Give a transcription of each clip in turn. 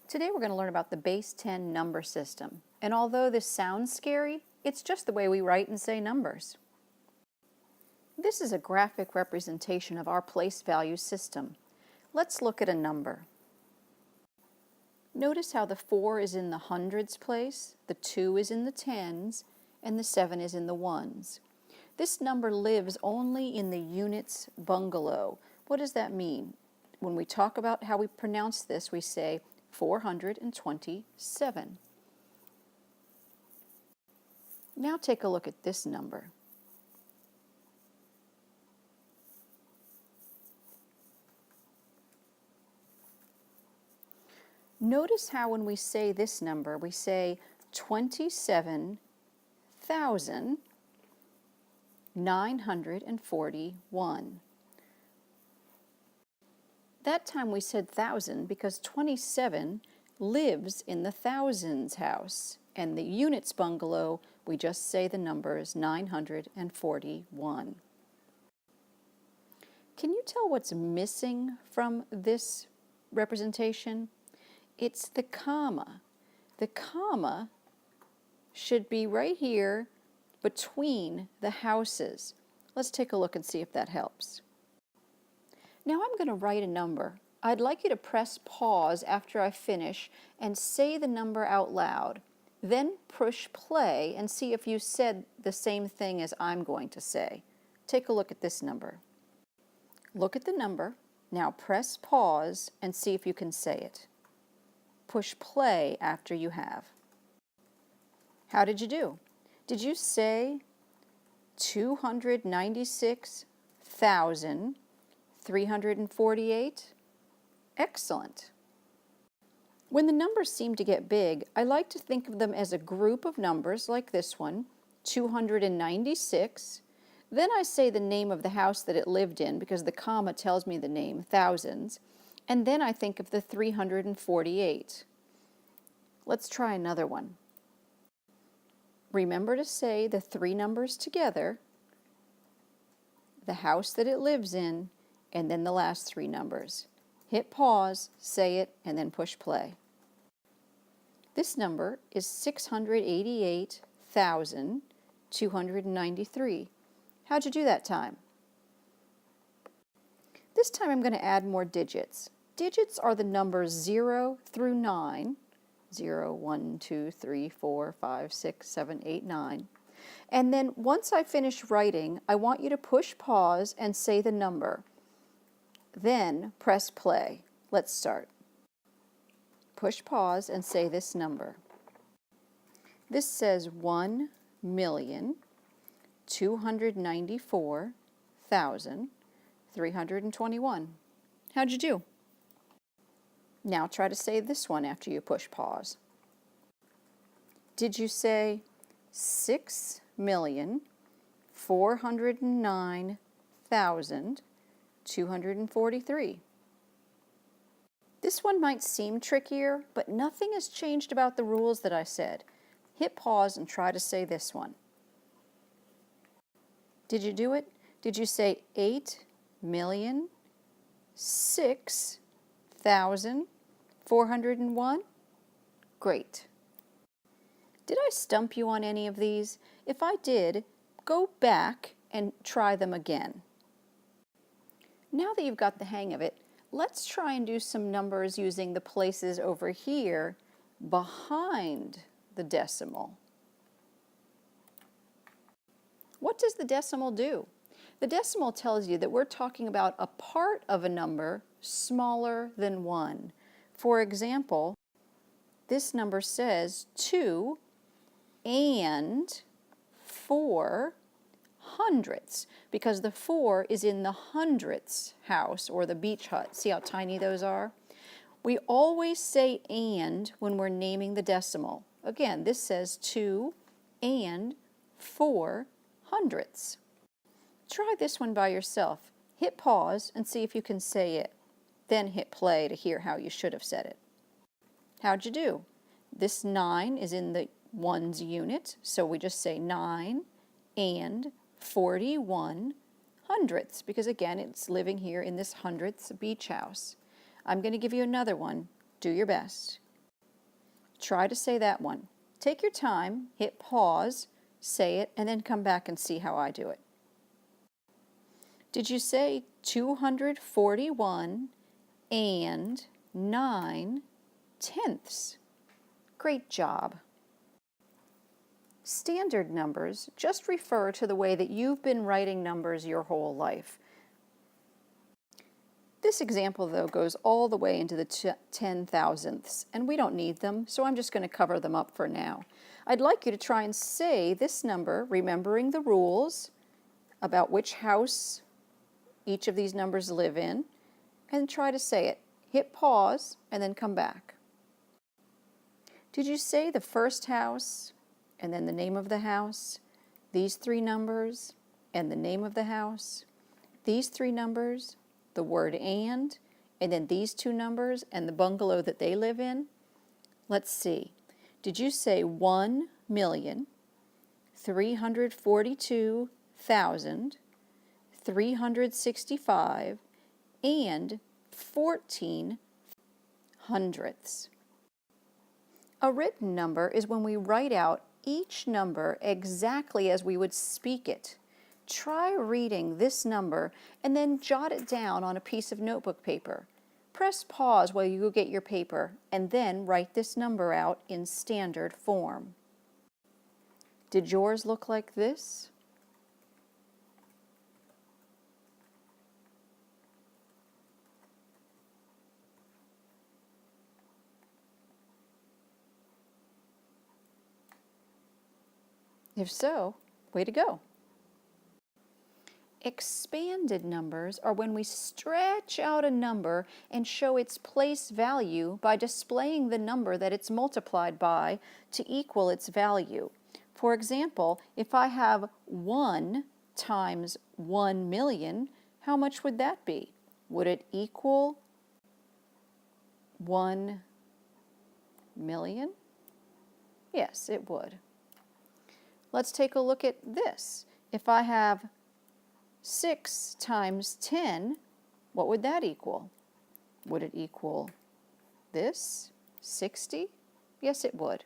Today we're going to learn about the base 10 number system. And although this sounds scary, it's just the way we write and say numbers. This is a graphic representation of our place value system. Let's look at a number. Notice how the 4 is in the hundreds place, the 2 is in the tens, and the 7 is in the ones. This number lives only in the units bungalow. What does that mean? When we talk about how we pronounce this, we say 427. Now take a look at this number. Notice how when we say this number, we say 27,941. That time we said thousand because 27 lives in the thousands house, and the units bungalow, we just say the number is 941. Can you tell what's missing from this representation? It's the comma. The comma should be right here between the houses. Let's take a look and see if that helps. Now I'm going to write a number. I'd like you to press pause after I finish and say the number out loud. Then push play and see if you said the same thing as I'm going to say. Take a look at this number. Look at the number. Now press pause and see if you can say it. Push play after you have. How did you do? Did you say 296,348? Excellent. When the numbers seem to get big, I like to think of them as a group of numbers like this one, 296. Then I say the name of the house that it lived in because the comma tells me the name, thousands. And then I think of the 348. Let's try another one. Remember to say the three numbers together, the house that it lives in, and then the last three numbers. Hit pause, say it, and then push play. This number is 688,293. How'd you do that time? This time I'm going to add more digits. Digits are the numbers 0 through 9. 0, 1, 2, 3, 4, 5, 6, 7, 8, 9. And then once I finish writing, I want you to push pause and say the number. Then press play. Let's start. Push pause and say this number. This says 1,294,321. How'd you do? Now try to say this one after you push pause. Did you say 6,409,243? This one might seem trickier, but nothing has changed about the rules that I said. Hit pause and try to say this one. Did you do it? Did you say 8,006,401? Great. Did I stump you on any of these? If I did, go back and try them again. Now that you've got the hang of it, let's try and do some numbers using the places over here behind the decimal. What does the decimal do? The decimal tells you that we're talking about a part of a number smaller than 1. For example, this number says 2 and 4 hundredths, because the 4 is in the hundredths house or the beach hut. See how tiny those are? We always say and when we're naming the decimal. Again, this says 2 and 4 hundredths. Try this one by yourself. Hit pause and see if you can say it. Then hit play to hear how you should have said it. How'd you do? This 9 is in the ones unit, so we just say 9 and 41 hundredths, because again, it's living here in this hundredths beach house. I'm going to give you another one. Do your best. Try to say that one. Take your time, hit pause, say it, and then come back and see how I do it. Did you say 241 and 9/10? Great job. Standard numbers just refer to the way that you've been writing numbers your whole life. This example, though, goes all the way into the 10,000ths, and we don't need them, so I'm just going to cover them up for now. I'd like you to try and say this number, remembering the rules about which house each of these numbers live in, and try to say it. Hit pause, and then come back. Did you say the first house, and then the name of the house, these three numbers, and the name of the house, these three numbers, the word and then these two numbers and the bungalow that they live in? Let's see. Did you say 1,342,365 and 14 hundredths? A written number is when we write out each number exactly as we would speak it. Try reading this number and then jot it down on a piece of notebook paper. Press pause while you go get your paper and then write this number out in standard form. Did yours look like this? If so, way to go. Expanded numbers are when we stretch out a number and show its place value by displaying the number that it's multiplied by to equal its value. For example, if I have 1 times 1 million, how much would that be? Would it equal 1 million? Yes, it would. Let's take a look at this. If I have 6 times 10, what would that equal? Would it equal this, 60? Yes, it would.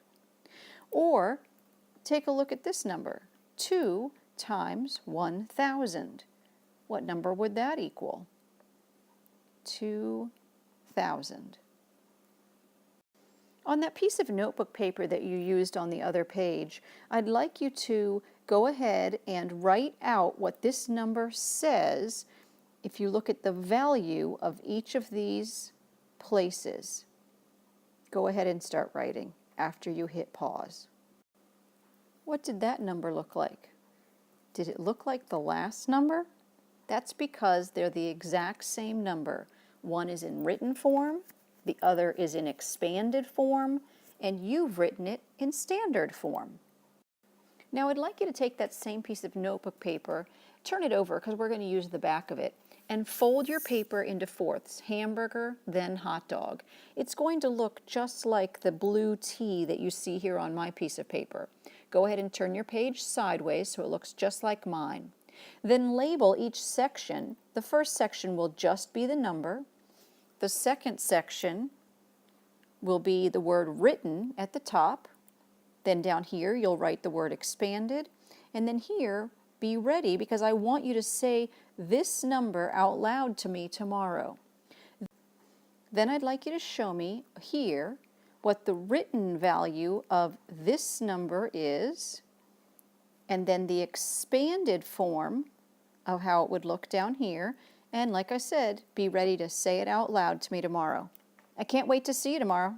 Or take a look at this number, 2 times 1,000. What number would that equal? 2,000. On that piece of notebook paper that you used on the other page, I'd like you to go ahead and write out what this number says if you look at the value of each of these places. Go ahead and start writing after you hit pause. What did that number look like? Did it look like the last number? That's because they're the exact same number. One is in written form, the other is in expanded form, and you've written it in standard form. Now I'd like you to take that same piece of notebook paper, turn it over because we're going to use the back of it, and fold your paper into fourths, hamburger, then hot dog. It's going to look just like the blue T that you see here on my piece of paper. Go ahead and turn your page sideways so it looks just like mine. Then label each section. The first section will just be the number. The second section will be the word written at the top. Then down here you'll write the word expanded. And then here, be ready because I want you to say this number out loud to me tomorrow. Then I'd like you to show me here what the written value of this number is, and then the expanded form of how it would look down here. And like I said, be ready to say it out loud to me tomorrow. I can't wait to see you tomorrow.